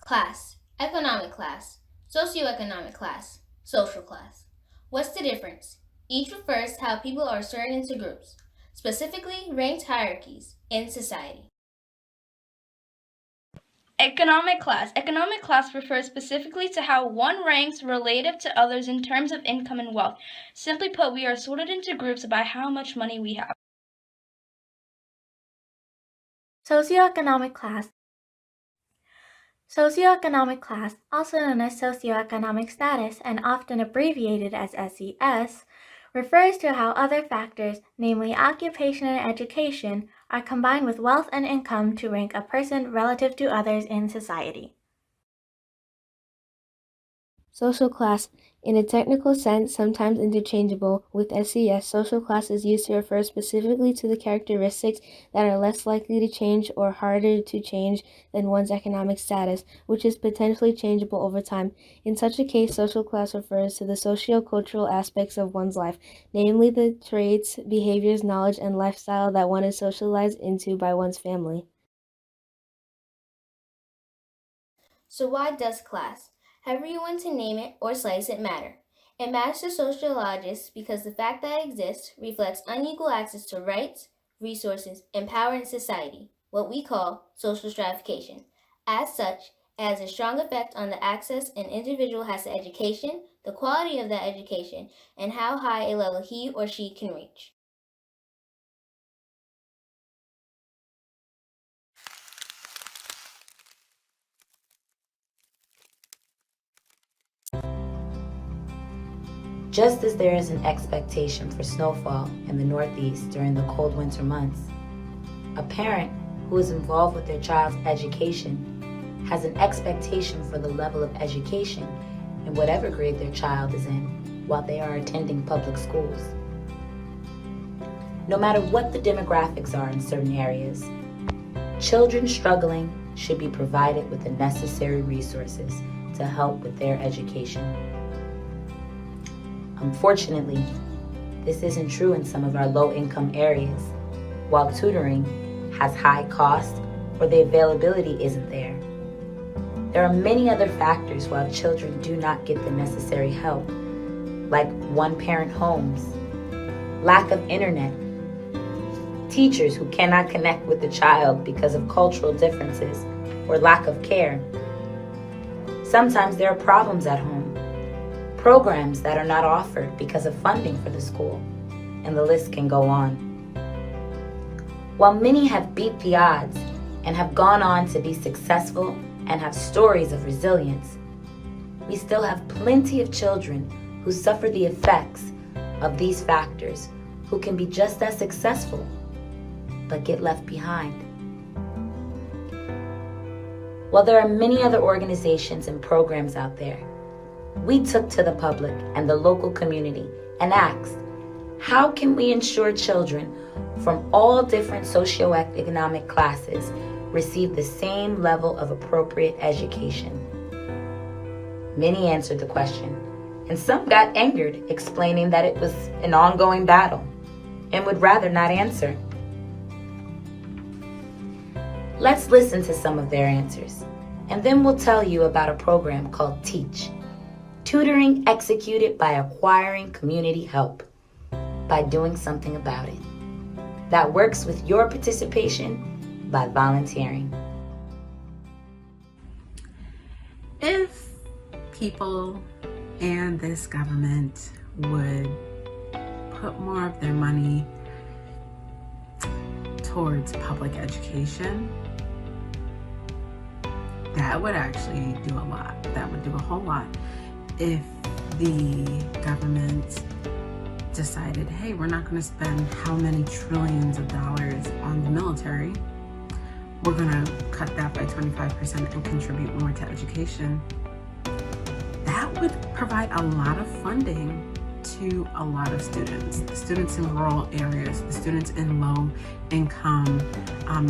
Class, economic class, socioeconomic class, social class. What's the difference? Each refers to how people are sorted into groups, specifically ranked hierarchies in society. Economic class. Economic class refers specifically to how one ranks relative to others in terms of income and wealth. Simply put, we are sorted into groups by how much money we have. Socioeconomic class. Socioeconomic class, also known as socioeconomic status and often abbreviated as SES, refers to how other factors, namely occupation and education, are combined with wealth and income to rank a person relative to others in society. Social class. In a technical sense, sometimes interchangeable with SES, social class is used to refer specifically to the characteristics that are less likely to change or harder to change than one's economic status, which is potentially changeable over time. In such a case, social class refers to the socio-cultural aspects of one's life, namely the traits, behaviors, knowledge, and lifestyle that one is socialized into by one's family. So why does class, however you want to name it or slice it, matter? It matters to sociologists because the fact that it exists reflects unequal access to rights, resources, and power in society, what we call social stratification. As such, it has a strong effect on the access an individual has to education, the quality of that education, and how high a level he or she can reach. Just as there is an expectation for snowfall in the Northeast during the cold winter months, a parent who is involved with their child's education has an expectation for the level of education in whatever grade their child is in while they are attending public schools. No matter what the demographics are in certain areas, children struggling should be provided with the necessary resources to help with their education. Unfortunately, this isn't true in some of our low-income areas, while tutoring has high cost or the availability isn't there. There are many other factors why children do not get the necessary help, like one-parent homes, lack of internet, teachers who cannot connect with the child because of cultural differences or lack of care. Sometimes there are problems at home, programs that are not offered because of funding for the school, and the list can go on. While many have beat the odds and have gone on to be successful and have stories of resilience, we still have plenty of children who suffer the effects of these factors who can be just as successful but get left behind. While there are many other organizations and programs out there, we took to the public and the local community and asked, how can we ensure children from all different socioeconomic classes receive the same level of appropriate education? Many answered the question, and some got angered, explaining that it was an ongoing battle and would rather not answer. Let's listen to some of their answers, and then we'll tell you about a program called t.e.a.c.h, tutoring executed by acquiring community help, by doing something about it. That works with your participation by volunteering. If people and this government would put more of their money towards public education, that would actually do a lot. That would do a whole lot. If the government decided, hey, we're not going to spend how many trillions of dollars on the military, we're going to cut that by 25% and contribute more to education, that would provide a lot of funding to a lot of students. The students in rural areas, the students in low-income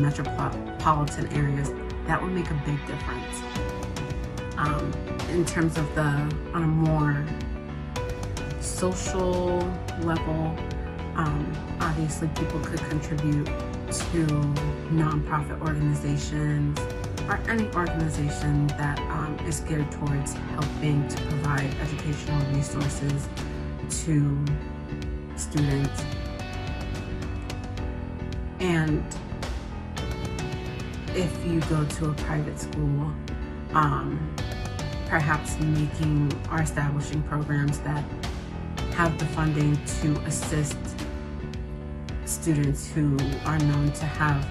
metropolitan areas, that would make a big difference. In terms of on a more social level, obviously people could contribute to nonprofit organizations or any organization that is geared towards helping to provide educational resources to students. And if you go to a private school, perhaps making or establishing programs that have the funding to assist students who are known to have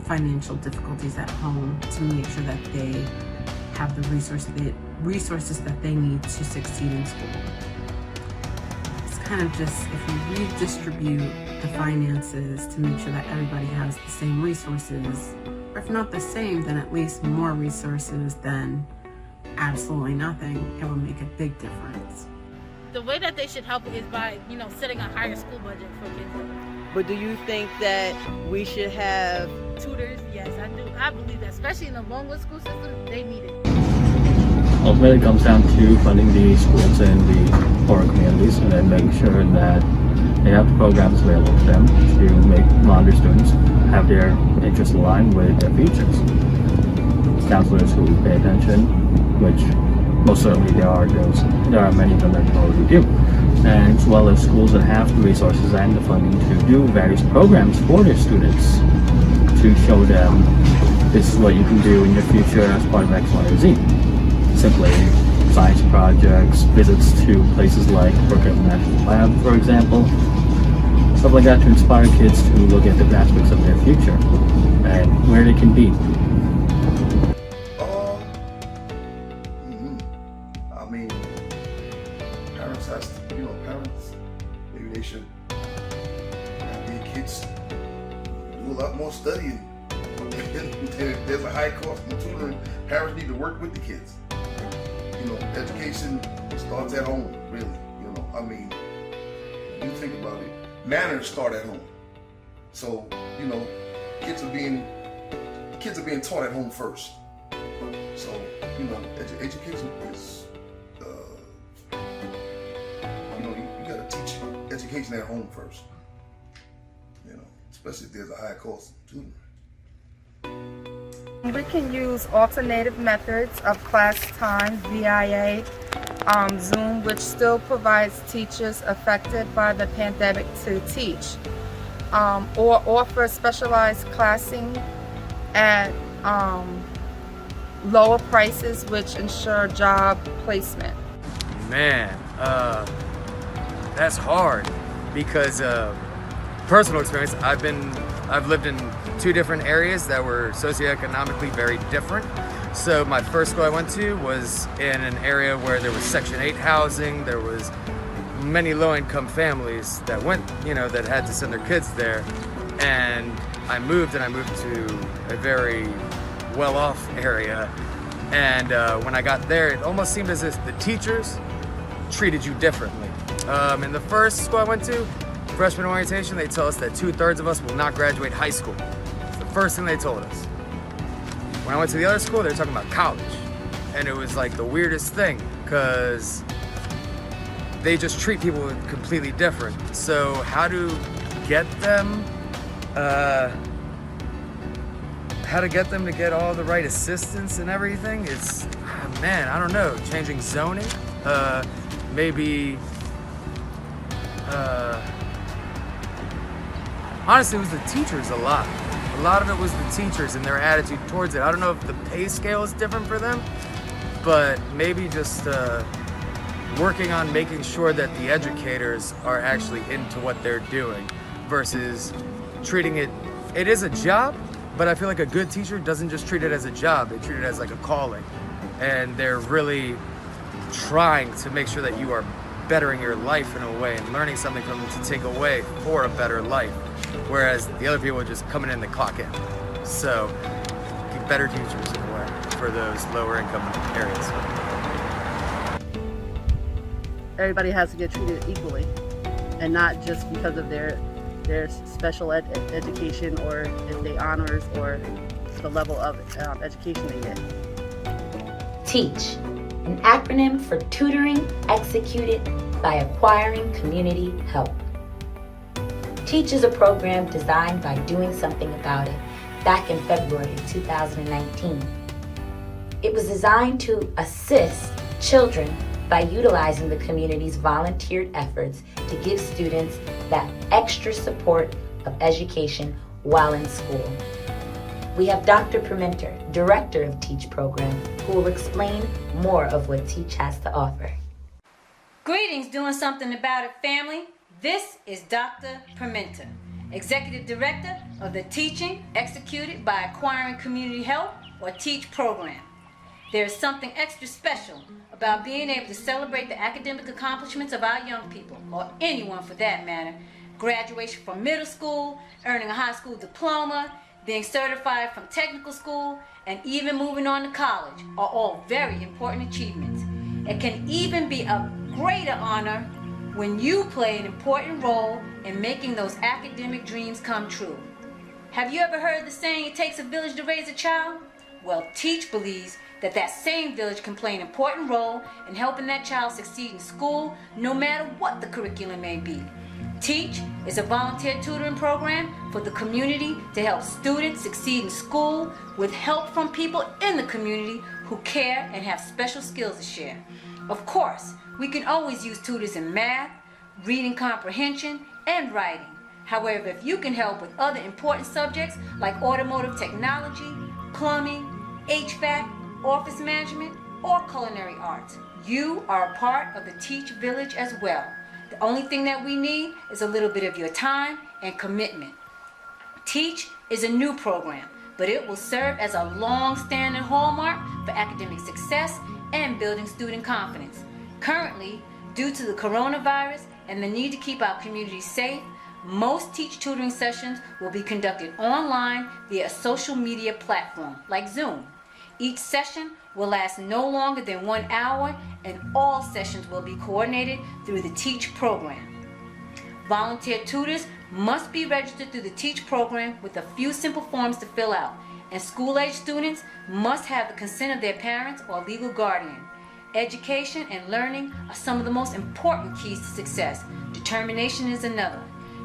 financial difficulties at home, to make sure that they have the resources that they need to succeed in school. It's kind of just, if you redistribute the finances to make sure that everybody has the same resources, or if not the same, then at least more resources than absolutely nothing, it will make a big difference. The way that they should help is by, setting a higher school budget for kids. But do you think that we should have Tutors? Yes, I do. I believe that, especially in the Longwood school system, they need it. Ultimately, it comes down to funding the schools in the poorer communities and then making sure that they have the programs available to them to make monitor students have their interests aligned with their futures. Counselors who pay attention, which most certainly there are many of them that already do, and as well as schools that have the resources and the funding to do various programs for their students to show them this is what you can do in your future as part of X, Y, or Z. Simply science projects, visits to places like Brooklyn National Lab, for example. Stuff like that to inspire kids to look at different aspects of their future and where they can be. I mean, parents maybe they should make kids do a lot more studying. There's a high cost in tutoring. Parents need to work with the kids. Education starts at home, really. I mean, you think about it, manners start at home. So, kids are being taught at home first. So, education is, you gotta teach education at home first. Especially if there's a high cost of tutoring. We can use alternative methods of class time, VIA, Zoom, which still provides teachers affected by the pandemic to teach, or offer specialized classing at lower prices, which ensure job placement. Man, that's hard because personal experience, I've lived in 2 different areas that were socioeconomically very different. So my first school I went to was in an area where there was Section 8 housing, there was many low-income families that went, that had to send their kids there. And I moved to a very well-off area. And when I got there, it almost seemed as if the teachers treated you differently. In the first school I went to, freshman orientation, they tell us that 2/3 of us will not graduate high school. It's the first thing they told us. When I went to the other school, they were talking about college. And it was like the weirdest thing, because they just treat people completely different. So how to get them to get all the right assistance and everything, it's, man, I don't know, changing zoning, maybe, honestly, it was the teachers a lot. A lot of it was the teachers and their attitude towards it. I don't know if the pay scale is different for them, but maybe just working on making sure that the educators are actually into what they're doing versus treating it is a job, but I feel like a good teacher doesn't just treat it as a job, they treat it as like a calling. And they're really trying to make sure that you are bettering your life in a way and learning something from them to take away for a better life. Whereas the other people are just coming in to clock in. So, get better teachers in a way for those lower income areas. everybody has to get treated equally, and not just because of their special education, or if they honors, or the level of education they get. TEACH, an acronym for tutoring executed by acquiring community help. TEACH is a program designed by doing something about it back in February of 2019. It was designed to assist children by utilizing the community's volunteered efforts to give students that extra support of education while in school. We have Dr. Permenter, Director of t.e.a.c.h program, who will explain more of what t.e.a.c.h has to offer. Greetings, doing something about it, family. This is Dr. Permenter, Executive Director of the Teaching Executed by Acquiring Community Health, or t.e.a.c.h program. There is something extra special about being able to celebrate the academic accomplishments of our young people, or anyone for that matter. Graduation from middle school, earning a high school diploma, being certified from technical school, and even moving on to college are all very important achievements. It can even be a greater honor when you play an important role in making those academic dreams come true. Have you ever heard the saying, it takes a village to raise a child? Well, t.e.a.c.h believes that that same village can play an important role in helping that child succeed in school, no matter what the curriculum may be. t.e.a.c.h is a volunteer tutoring program for the community to help students succeed in school with help from people in the community who care and have special skills to share. Of course, we can always use tutors in math, reading comprehension, and writing. However, if you can help with other important subjects like automotive technology, plumbing, HVAC, office management, or culinary arts, you are a part of the t.e.a.c.h village as well. The only thing that we need is a little bit of your time and commitment. t.e.a.c.h is a new program, but it will serve as a long-standing hallmark for academic success and building student confidence. Currently, due to the coronavirus and the need to keep our community safe, most t.e.a.c.h tutoring sessions will be conducted online via a social media platform like Zoom. Each session will last no longer than 1 hour, and all sessions will be coordinated through the t.e.a.c.h program. Volunteer tutors must be registered through the t.e.a.c.h program with a few simple forms to fill out, and school-age students must have the consent of their parents or legal guardian. Education and learning are some of the most important keys to success. Determination is another.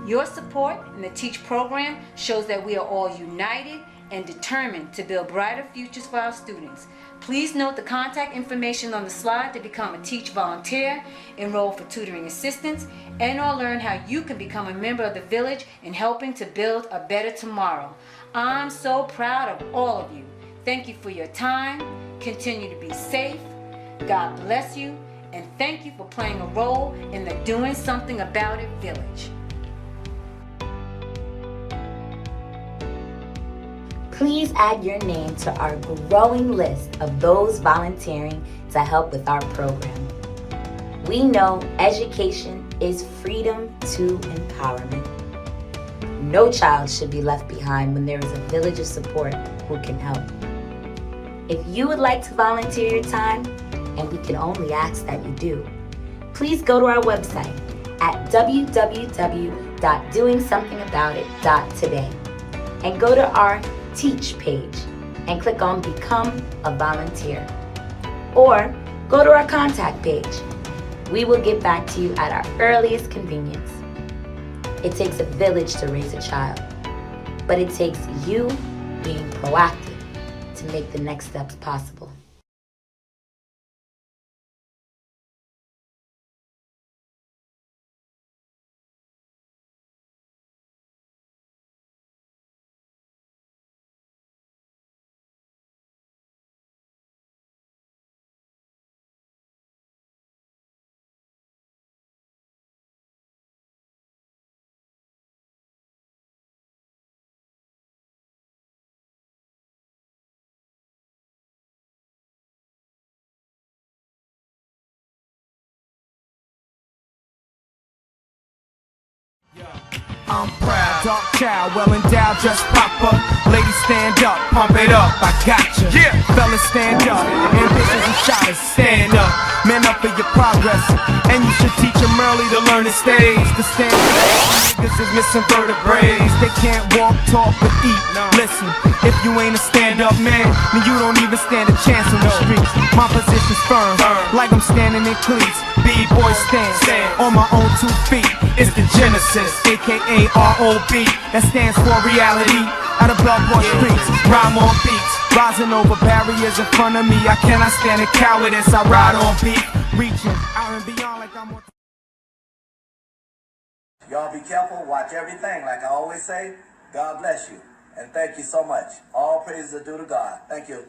Your support in the t.e.a.c.h program shows that we are all united and determined to build brighter futures for our students. Please note the contact information on the slide to become a t.e.a.c.h volunteer, enroll for tutoring assistance, and/or learn how you can become a member of the village in helping to build a better tomorrow. I'm so proud of all of you. Thank you for your time. Continue to be safe. God bless you, and thank you for playing a role in the Doing Something About It village. Please add your name to our growing list of those volunteering to help with our program. We know education is freedom to empowerment. No child should be left behind when there is a village of support who can help. If you would like to volunteer your time, and we can only ask that you do, please go to our website at www.doingsomethingaboutit.today and go to our t.e.a.c.h page and click on Become a Volunteer. Or go to our contact page. We will get back to you at our earliest convenience. It takes a village to raise a child, but it takes you being proactive to make the next steps possible. I'm proud, dark child, well endowed, just pop up. Ladies stand up, pump it up, I gotcha. Yeah. Fellas stand up, ambitious and shotters stand up. Man up for your progress, and you should teach them early to learn the stage. To stand up, niggas is missing vertebrae. They can't walk, talk, or eat. Listen, if you ain't a stand up man, then you don't even stand a chance on the streets. My position's firm, like I'm standing in cleats. B-boy stand on my own 2 feet. It's the Genesis, aka R.O.B. That stands for reality. Out of Baltimore streets, rhyme on beats, rising over barriers in front of me. I cannot stand a cowardice. I ride on beat, reaching out and beyond like I'm on. Y'all be careful, watch everything. Like I always say, God bless you. And thank you so much. All praises are due to God. Thank you.